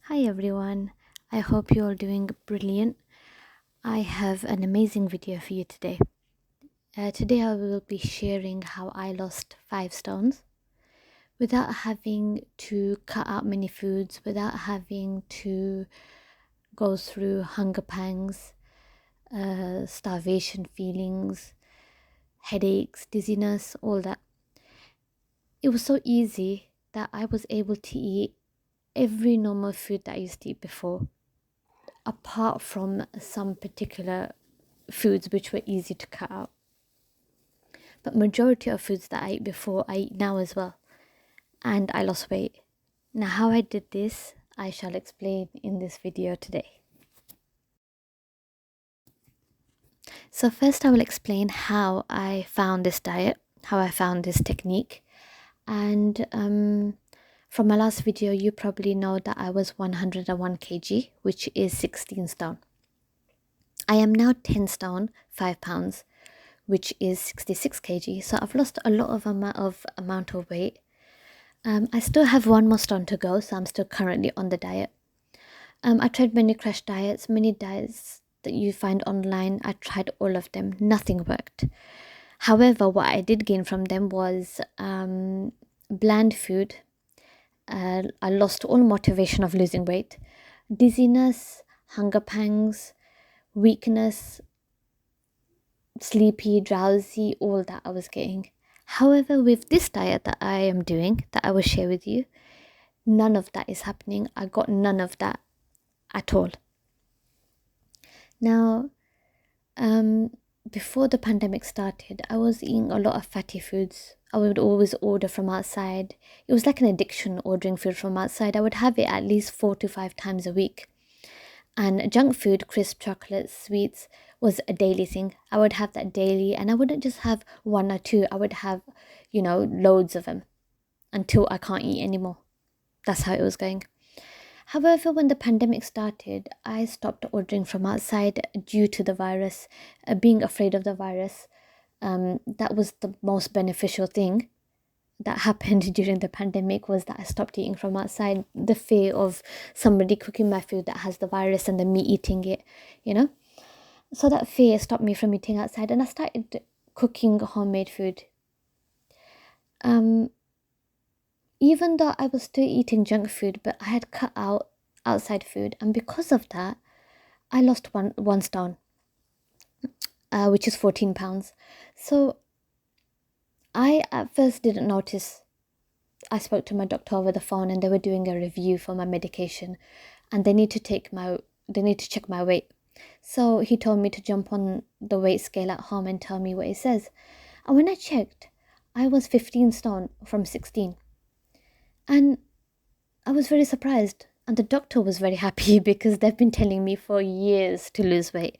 Hi everyone, I hope you're all doing brilliant. I have an amazing video for you today. Today I will be sharing how I lost 5 stones without having to cut out many foods, without having to go through hunger pangs, starvation feelings, headaches, dizziness, all that. It was so easy that I was able to eat every normal food that I used to eat before, apart from some particular foods which were easy to cut out. But majority of foods that I ate before, I eat now as well. And I lost weight. Now how I did this, I shall explain in this video today. So first I will explain how I found this diet, how I found this technique. And from my last video, you probably know that I was 101 kg, which is 16 stone. I am now 10 stone, 5 pounds, which is 66 kg. So I've lost a lot of amount of weight. I still have one more stone to go, so I'm still currently on the diet. I tried many crash diets, many diets that you find online. I tried all of them. Nothing worked. However, what I did gain from them was bland food. I lost all motivation of losing weight. Dizziness, hunger pangs, weakness, sleepy, drowsy, all that I was getting. However, with this diet that I am doing, that I will share with you, none of that is happening. I got none of that at all. Now, before the pandemic started, I was eating a lot of fatty foods. I would always order from outside. It was like an addiction ordering food from outside. I would have it at least 4 to 5 times a week. And junk food, crisp chocolates, sweets was a daily thing. I would have that daily, and I wouldn't just have one or two. I would have, loads of them until I can't eat anymore. That's how it was going. However, when the pandemic started, I stopped ordering from outside due to the virus, being afraid of the virus. That was the most beneficial thing that happened during the pandemic, was that I stopped eating from outside. The fear of somebody cooking my food that has the virus and then me eating it, you know. So that fear stopped me from eating outside, and I started cooking homemade food. Um, Even though I was still eating junk food, but I had cut out outside food, and because of that, I lost one stone, which is 14 pounds. So I at first didn't notice. I spoke to my doctor over the phone, and they were doing a review for my medication, and they need to check my weight. So he told me to jump on the weight scale at home and tell me what it says. And when I checked, I was 15 stone from 16. And I was very surprised. And the doctor was very happy because they've been telling me for years to lose weight.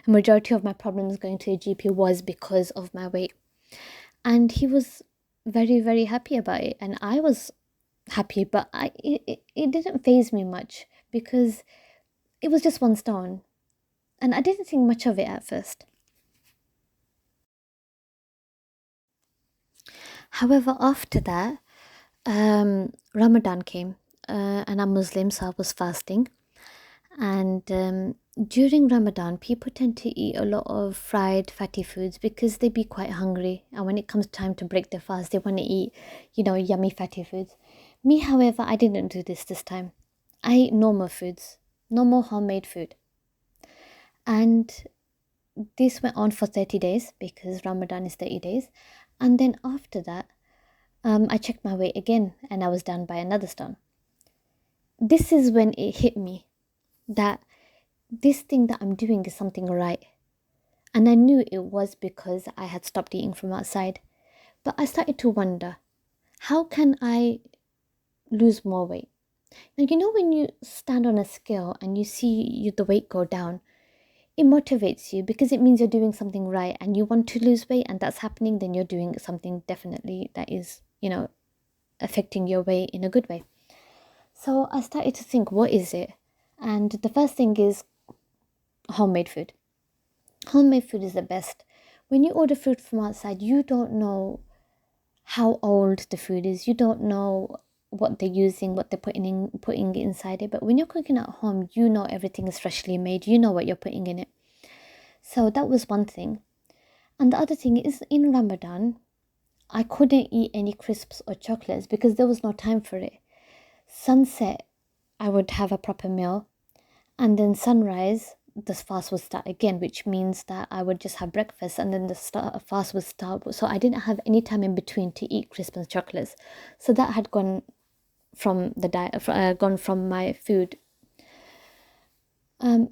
A majority of my problems going to the GP was because of my weight. And he was very, very happy about it. And I was happy, but it didn't faze me much because it was just one stone. And I didn't think much of it at first. However, after that, Ramadan came, and I'm Muslim, so I was fasting. And during Ramadan, people tend to eat a lot of fried, fatty foods because they be quite hungry. And when it comes time to break their fast, they want to eat, yummy, fatty foods. Me, however, I didn't do this time. I ate normal foods, normal homemade food. And this went on for 30 days because Ramadan is 30 days. And then after that, I checked my weight again and I was down by another stone. This is when it hit me that this thing that I'm doing is something right. And I knew it was because I had stopped eating from outside. But I started to wonder, how can I lose more weight? Now, when you stand on a scale and you see the weight go down, it motivates you because it means you're doing something right and you want to lose weight, and that's happening, then you're doing something definitely that is, affecting your weight in a good way. So I started to think, what is it? And the first thing is homemade food. Homemade food is the best. When you order food from outside, you don't know how old the food is. You don't know what they're using, what they're putting inside it. But when you're cooking at home, you know everything is freshly made. You know what you're putting in it. So that was one thing. And the other thing is, in Ramadan, I couldn't eat any crisps or chocolates because there was no time for it. Sunset, I would have a proper meal, and then sunrise, the fast would start again, which means that I would just have breakfast and then the fast would start. So I didn't have any time in between to eat crisps and chocolates. So that had gone from the diet, gone from my food.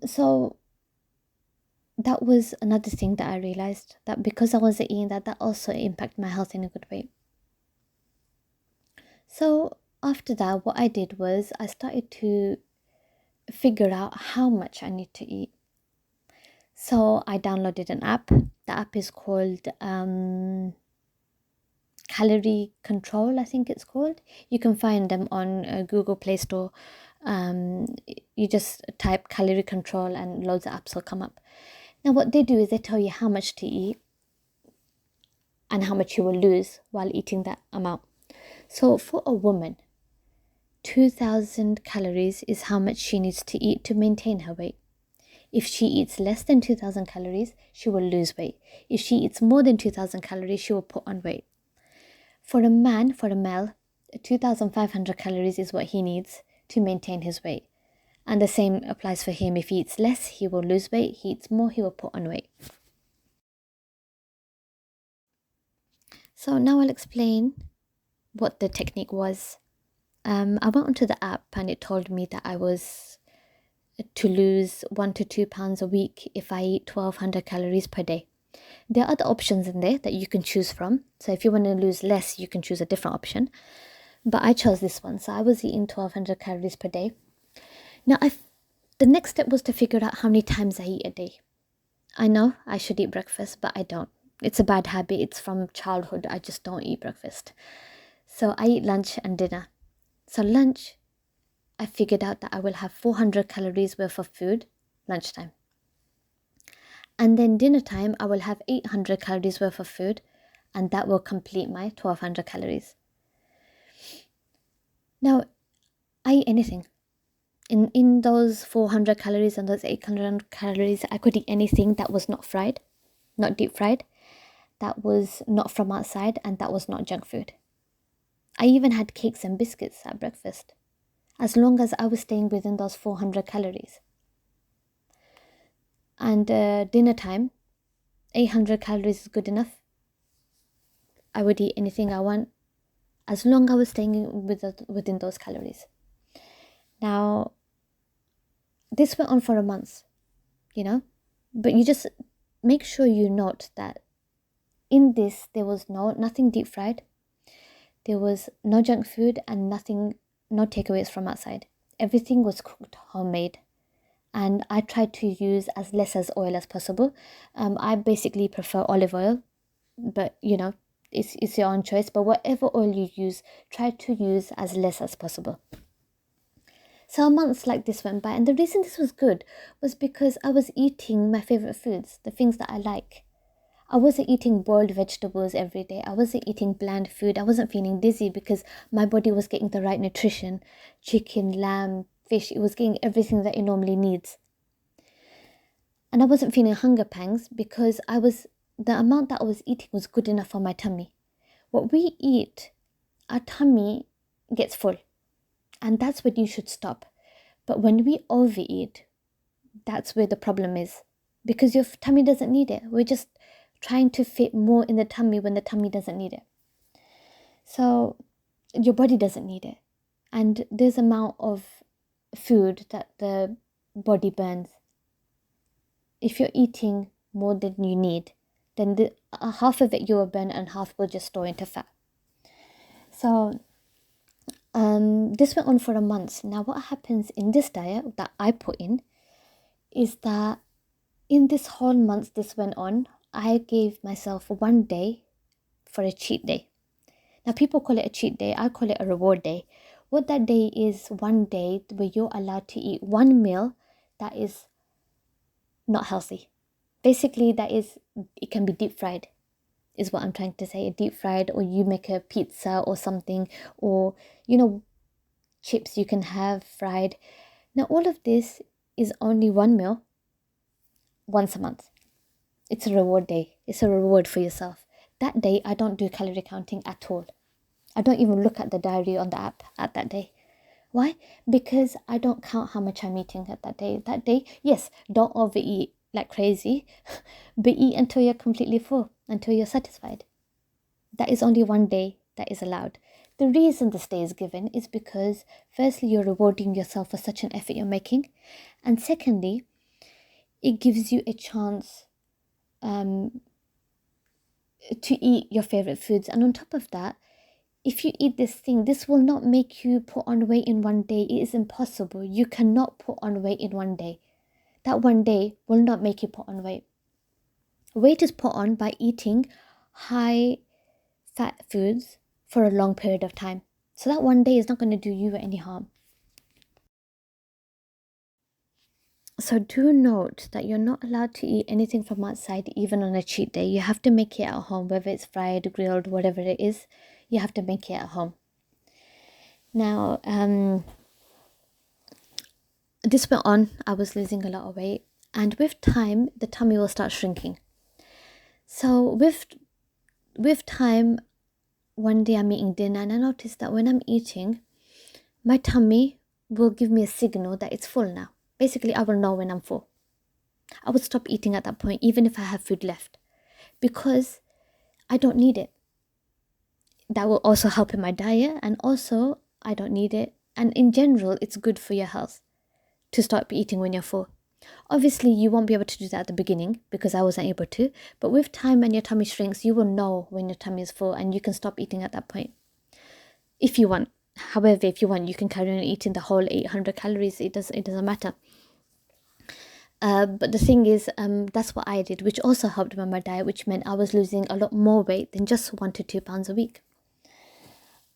So that was another thing that I realized, that because I wasn't eating that, that also impacted my health in a good way. So after that, what I did was I started to figure out how much I need to eat. So I downloaded an app. The app is called Calorie Control, I think it's called. You can find them on Google Play Store. You just type Calorie Control and loads of apps will come up. Now what they do is they tell you how much to eat and how much you will lose while eating that amount. So for a woman, 2,000 calories is how much she needs to eat to maintain her weight. If she eats less than 2,000 calories, she will lose weight. If she eats more than 2,000 calories, she will put on weight. For a male, 2,500 calories is what he needs to maintain his weight. And the same applies for him. If he eats less, he will lose weight. He eats more, he will put on weight. So now I'll explain what the technique was. I went onto the app and it told me that I was to lose 1 to 2 pounds a week if I eat 1,200 calories per day. There are other options in there that you can choose from. So if you want to lose less, you can choose a different option. But I chose this one. So I was eating 1,200 calories per day. Now, the next step was to figure out how many times I eat a day. I know I should eat breakfast, but I don't. It's a bad habit. It's from childhood. I just don't eat breakfast. So I eat lunch and dinner. So lunch, I figured out that I will have 400 calories worth of food lunchtime. And then dinner time, I will have 800 calories worth of food, and that will complete my 1,200 calories. Now, I eat anything. In those 400 calories and those 800 calories, I could eat anything that was not fried, not deep fried, that was not from outside, and that was not junk food. I even had cakes and biscuits at breakfast, as long as I was staying within those 400 calories. And dinner time, 800 calories is good enough. I would eat anything I want, as long as I was staying within those calories. Now, this went on for a month, but you just make sure you note that in this, there was nothing deep fried, there was no junk food, and no takeaways from outside. Everything was cooked homemade. And I tried to use as less as oil as possible. I basically prefer olive oil, but it's your own choice. But whatever oil you use, try to use as less as possible. So months like this went by, and the reason this was good was because I was eating my favorite foods, the things that I like. I wasn't eating boiled vegetables every day. I wasn't eating bland food. I wasn't feeling dizzy because my body was getting the right nutrition. Chicken, lamb, fish, it was getting everything that it normally needs. And I wasn't feeling hunger pangs because the amount that I was eating was good enough for my tummy. What we eat, our tummy gets full. And that's when you should stop. But when we overeat, that's where the problem is. Because your tummy doesn't need it. We're just trying to fit more in the tummy when the tummy doesn't need it. So your body doesn't need it. And there's amount of food that the body burns. If you're eating more than you need, then half of it you will burn and half will just store into fat. So this went on for a month. Now what happens in this diet that I put in is that in this whole month this went on, I gave myself one day for a cheat day. Now people call it a cheat day, I call it a reward day. What that day is, one day where you're allowed to eat one meal that is not healthy. Basically, it can be deep fried, is what I'm trying to say. A deep fried, or you make a pizza or something, or chips you can have fried. Now all of this is only one meal once a month. It's a reward day. It's a reward for yourself. That day I don't do calorie counting at all. I don't even look at the diary on the app at that day. Why? Because I don't count how much I'm eating at that day. That day, yes, don't overeat like crazy, but eat until you're completely full, until you're satisfied. That is only one day that is allowed. The reason this day is given is because, firstly, you're rewarding yourself for such an effort you're making, and secondly, it gives you a chance to eat your favorite foods. And on top of that, if you eat this thing, this will not make you put on weight in one day. It is impossible. You cannot put on weight in one day. That one day will not make you put on weight. Weight is put on by eating high fat foods for a long period of time. So that one day is not going to do you any harm. So do note that you're not allowed to eat anything from outside, even on a cheat day. You have to make it at home, whether it's fried, grilled, whatever it is. You have to make it at home. Now, this went on. I was losing a lot of weight, and with time, the tummy will start shrinking. So with time, one day I'm eating dinner, and I noticed that when I'm eating, my tummy will give me a signal that it's full now. Basically, I will know when I'm full. I would stop eating at that point, even if I have food left, because I don't need it. That will also help in my diet, and also I don't need it. And in general, it's good for your health to start eating when you're full. Obviously, you won't be able to do that at the beginning because I wasn't able to. But with time and your tummy shrinks, you will know when your tummy is full and you can stop eating at that point. If you want. However, if you want, you can carry on eating the whole 800 calories. It doesn't matter. But the thing is, that's what I did, which also helped with my diet, which meant I was losing a lot more weight than just 1 to 2 pounds a week.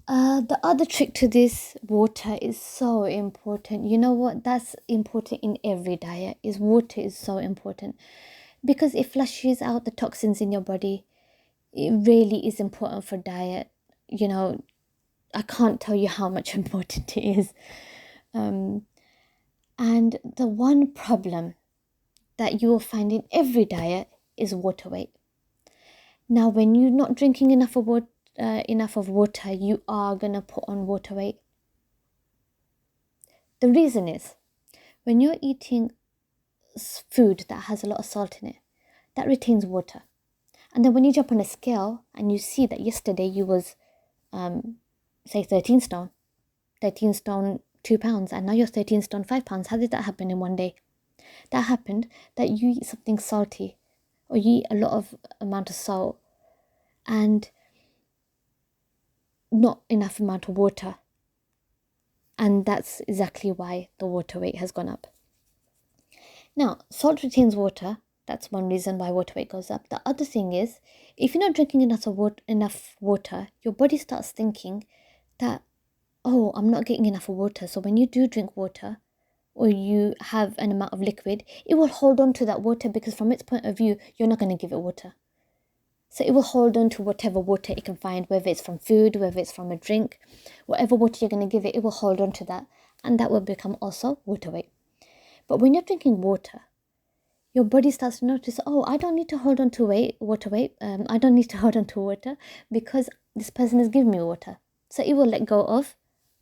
The other trick to this, water is so important. You know what? That's important in every diet. Is water is so important because it flushes out the toxins in your body. It really is important for diet. You know, I can't tell you how much important it is. And the one problem that you will find in every diet is water weight. Now, when you're not drinking enough of water, you are gonna put on water weight. The reason is, when you're eating food that has a lot of salt in it, that retains water. And then when you jump on a scale and you see that yesterday you was, say 13 stone, 2 pounds, and now you're 13 stone 5 pounds. How did that happen in one day? That happened that you eat something salty, or you eat a lot of amount of salt and not enough amount of water. And that's exactly why the water weight has gone up. Now, salt retains water. That's one reason why water weight goes up. The other thing is, if you're not drinking enough water, your body starts thinking that, oh, I'm not getting enough water. So when you do drink water, or you have an amount of liquid, it will hold on to that water because from its point of view, you're not going to give it water. So it will hold on to whatever water it can find, whether it's from food, whether it's from a drink, whatever water you're going to give it, it will hold on to that. And that will become also water weight. But when you're drinking water, your body starts to notice, oh, I don't need to hold on to water weight. I don't need to hold on to water because this person is giving me water. So it will let go of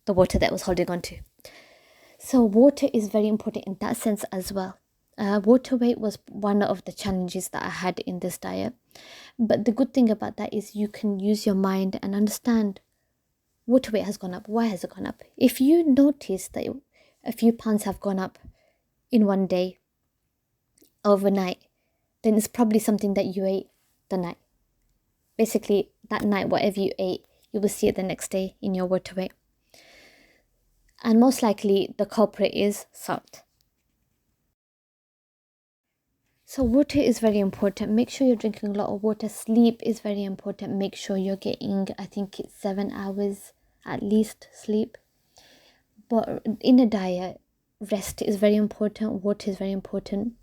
the water that was holding on to. So water is very important in that sense as well. Water weight was one of the challenges that I had in this diet. But the good thing about that is you can use your mind and understand water weight has gone up. Why has it gone up? If you notice that a few pounds have gone up in one day, overnight, then it's probably something that you ate the night. Basically, that night, whatever you ate, you will see it the next day in your water weight. And most likely, the culprit is salt. So water is very important. Make sure you're drinking a lot of water. Sleep is very important. Make sure you're getting, I think it's 7 hours at least sleep. But in a diet, rest is very important. Water is very important.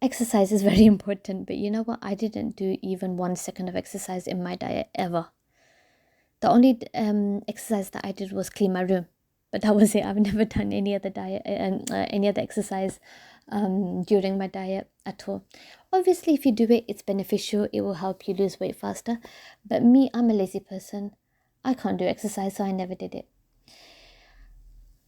Exercise is very important. But you know what? I didn't do even 1 second of exercise in my diet ever. The only exercise that I did was clean my room, but that was it. I've never done any other diet, any other exercise during my diet at all. Obviously, if you do it, it's beneficial. It will help you lose weight faster. But me, I'm a lazy person. I can't do exercise, so I never did it.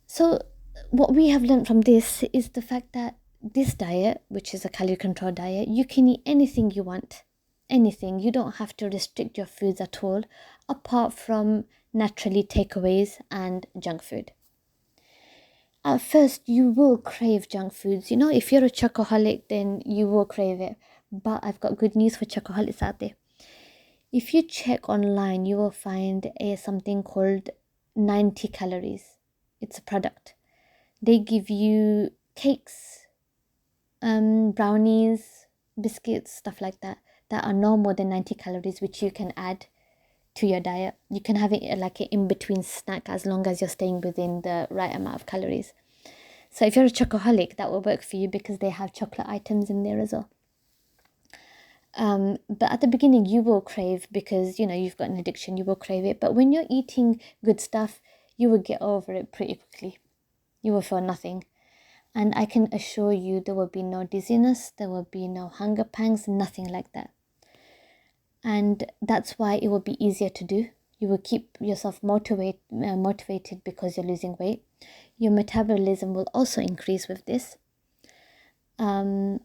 So what we have learned from this is the fact that this diet, which is a calorie control diet, you can eat anything you want. Anything. You don't have to restrict your foods at all, apart from naturally takeaways and junk food. At first, you will crave junk foods. You know, if you're a chocoholic, then you will crave it. But I've got good news for chocoholics out there. If you check online, you will find something called 90 calories. It's a product. They give you cakes, brownies, biscuits, stuff like that are no more than 90 calories, which you can add to your diet. You can have it like an in-between snack as long as you're staying within the right amount of calories. So if you're a chocoholic, that will work for you because they have chocolate items in there as well. But at the beginning, you will crave because, you know, you've got an addiction, you will crave it. But when you're eating good stuff, you will get over it pretty quickly. You will feel nothing. And I can assure you there will be no dizziness, there will be no hunger pangs, nothing like that. And that's why it will be easier to do. You will keep yourself motivated because you're losing weight. Your metabolism will also increase with this. Yeah,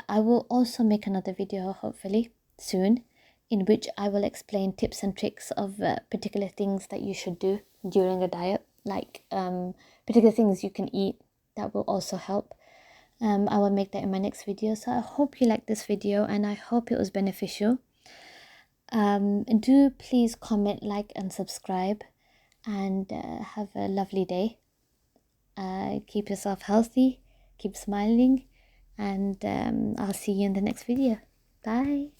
I will also make another video hopefully soon in which I will explain tips and tricks of particular things that you should do during a diet, like particular things you can eat that will also help. I will make that in my next video. So I hope you liked this video and I hope it was beneficial. Do please comment, like and subscribe, and have a lovely day. Keep yourself healthy, keep smiling, and I'll see you in the next video. Bye.